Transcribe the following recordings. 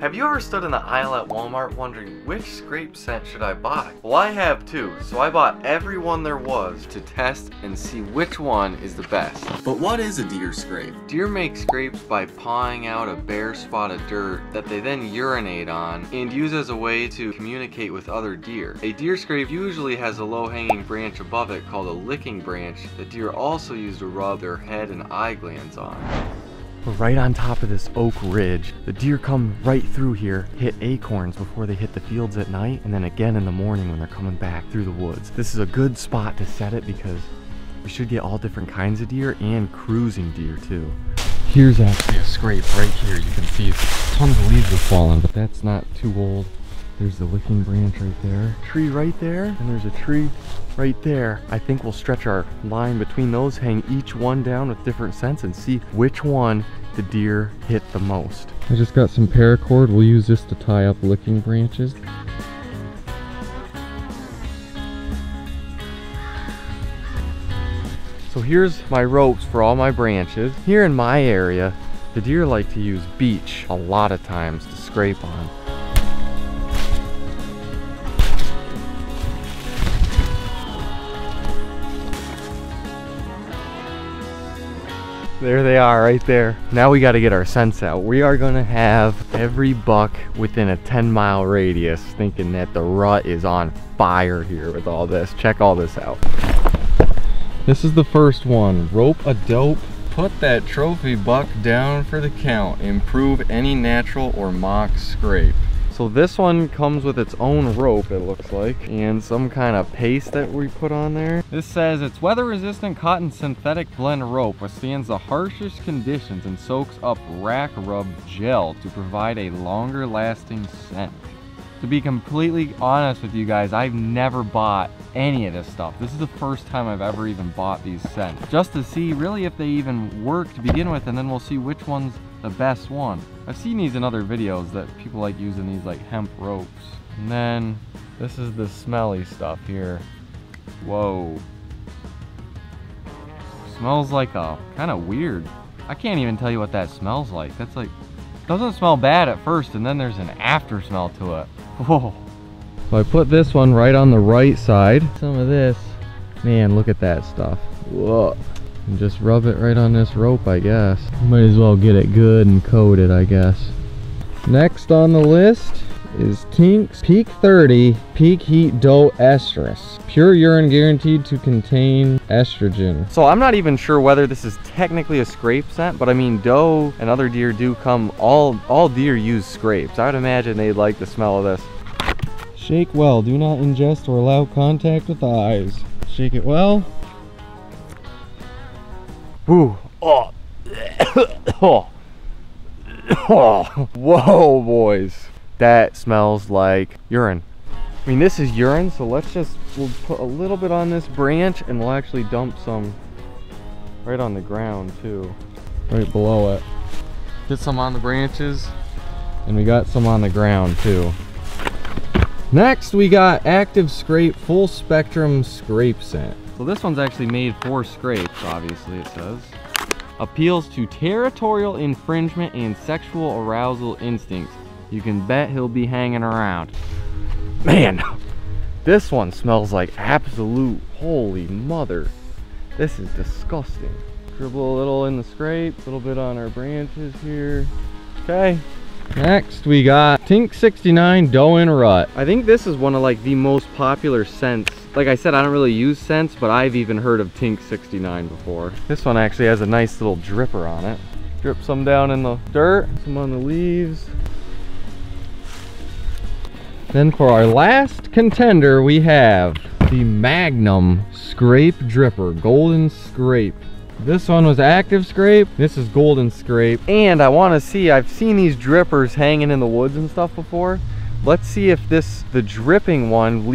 Have you ever stood in the aisle at Walmart wondering which scrape scent should I buy? Well, I have too, so I bought every one there was to test and see which one is the best. But what is a deer scrape? Deer make scrapes by pawing out a bare spot of dirt that they then urinate on and use as a way to communicate with other deer. A deer scrape usually has a low-hanging branch above it called a licking branch that deer also use to rub their head and eye glands on. We're right on top of this oak ridge. The deer come right through here, hit acorns before they hit the fields at night, and then again in the morning when they're coming back through the woods. This is a good spot to set it because we should get all different kinds of deer and cruising deer too. Here's actually a scrape right here. You can see tons of leaves have fallen, but that's not too old. There's the licking branch right there. Tree right there, and there's a tree right there. I think we'll stretch our line between those, hang each one down with different scents and see which one the deer hit the most. I just got some paracord. We'll use this to tie up licking branches. So here's my ropes for all my branches. Here in my area, the deer like to use beech a lot of times to scrape on. There they are right there. Now we got to get our scents out. We are going to have every buck within a 10-mile radius thinking that the rut is on fire here with all this. Check all this out. This is the first one. Rope a dope. Put that trophy buck down for the count. Improve any natural or mock scrape. So this one comes with its own rope, it looks like, and some kind of paste that we put on there. This says it's weather-resistant cotton synthetic blend rope, withstands the harshest conditions and soaks up rack rub gel to provide a longer lasting scent. To be completely honest with you guys, I've never bought any of this stuff. This is the first time I've ever even bought these scents, just to see really if they even work to begin with, and then we'll see which one's the best one. I've seen these in other videos that people like using these like hemp ropes. And then this is the smelly stuff here. Whoa. Smells like a kind of weird. I can't even tell you what that smells like. That's like, doesn't smell bad at first and then there's an after smell to it. Whoa. So I put this one right on the right side. Some of this, man, look at that stuff. Whoa. And just rub it right on this rope, I guess. Might as well get it good and coated, I guess. Next on the list is Tink's Peak 30 Peak Heat Doe Estrus. Pure urine guaranteed to contain estrogen. So I'm not even sure whether this is technically a scrape scent, but I mean doe and other deer do come, all deer use scrapes. I would imagine they'd like the smell of this. Shake well, do not ingest or allow contact with the eyes. Shake it well. Ooh. Oh. Oh. Oh. Whoa, boys. That smells like urine. I mean, this is urine, so we'll put a little bit on this branch and we'll actually dump some right on the ground too. Right below it. Get some on the branches and we got some on the ground too. Next, we got Active Scrape Full Spectrum Scrape Scent. So this one's actually made for scrapes, obviously it says. Appeals to territorial infringement and sexual arousal instincts. You can bet he'll be hanging around. Man, this one smells like absolute holy mother. This is disgusting. Dribble a little in the scrape, a little bit on our branches here. Okay. Next we got Tink 69 Doe in Rut. I think this is one of like the most popular scents. Like I said, I don't really use scents, but I've even heard of Tink 69 before. This one actually has a nice little dripper on it. Drip some down in the dirt, some on the leaves. Then for our last contender, we have the Magnum Scrape Dripper, Golden Scrape. This one was Active Scrape, this is Golden Scrape. And I want to see, I've seen these drippers hanging in the woods and stuff before. Let's see if the dripping one,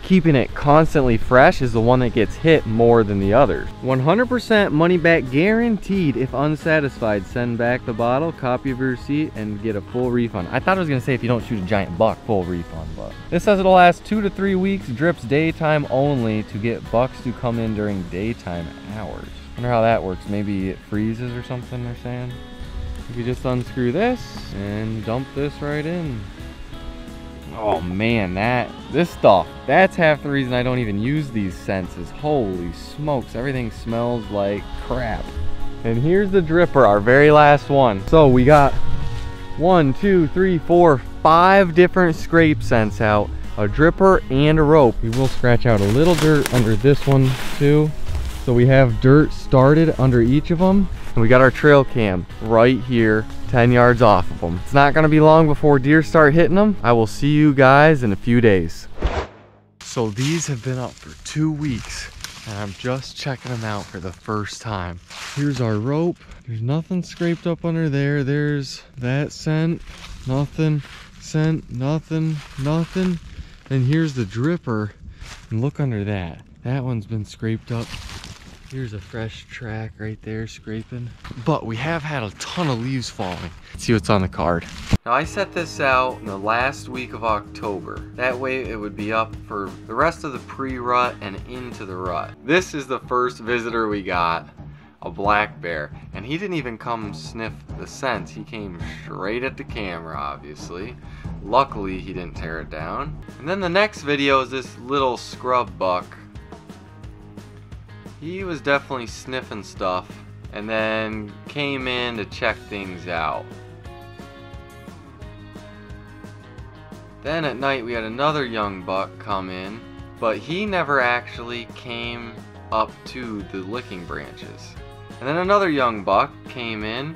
keeping it constantly fresh, is the one that gets hit more than the others. 100% money back guaranteed. If unsatisfied, send back the bottle, copy of your receipt, and get a full refund. I thought it was gonna say if you don't shoot a giant buck, full refund, but this says it'll last 2 to 3 weeks, drips daytime only to get bucks to come in during daytime hours. Wonder how that works. Maybe it freezes or something, they're saying. You just unscrew this and dump this right in. Oh man, this stuff, that's half the reason I don't even use these scents is holy smokes, everything smells like crap. And here's the dripper, our very last one. So we got 1, 2, 3, 4, 5 different scrape scents out, a dripper and a rope. We will scratch out a little dirt under this one too. So we have dirt started under each of them. And we got our trail cam right here, 10 yards off of them. It's not gonna be long before deer start hitting them. I will see you guys in a few days. So these have been up for 2 weeks and I'm just checking them out for the first time. Here's our rope. There's nothing scraped up under there. There's that scent, nothing, scent, nothing, nothing. And here's the dripper, and look under that. That one's been scraped up. Here's a fresh track right there scraping. But we have had a ton of leaves falling. Let's see what's on the card. Now I set this out in the last week of October. That way it would be up for the rest of the pre-rut and into the rut. This is the first visitor we got, a black bear. And he didn't even come sniff the scent. He came straight at the camera, obviously. Luckily he didn't tear it down. And then the next video is this little scrub buck. He was definitely sniffing stuff and then came in to check things out. Then at night we had another young buck come in, but he never actually came up to the licking branches. And then another young buck came in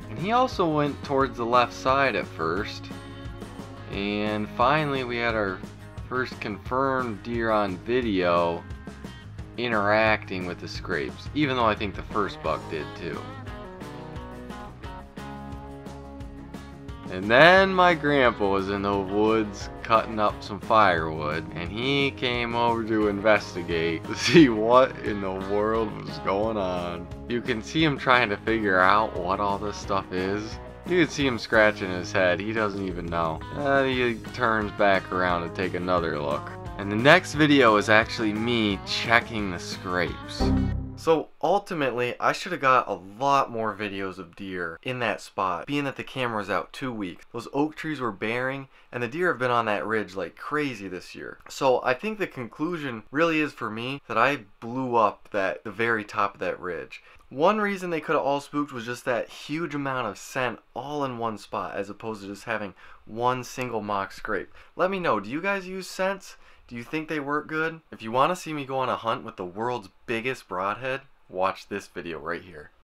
and he also went towards the left side at first. And finally we had our first confirmed deer on video interacting with the scrapes, even though I think the first buck did too. And then my grandpa was in the woods cutting up some firewood, and he came over to investigate to see what in the world was going on. You can see him trying to figure out what all this stuff is. You can see him scratching his head. He doesn't even know. He turns back around to take another look. And the next video is actually me checking the scrapes. So ultimately, I should have got a lot more videos of deer in that spot, being that the camera was out 2 weeks. Those oak trees were bearing, and the deer have been on that ridge like crazy this year. So I think the conclusion really is for me that I blew up the very top of that ridge. One reason they could have all spooked was just that huge amount of scent all in one spot, as opposed to just having one single mock scrape. Let me know, do you guys use scents? Do you think they work good? If you want to see me go on a hunt with the world's biggest broadhead, watch this video right here.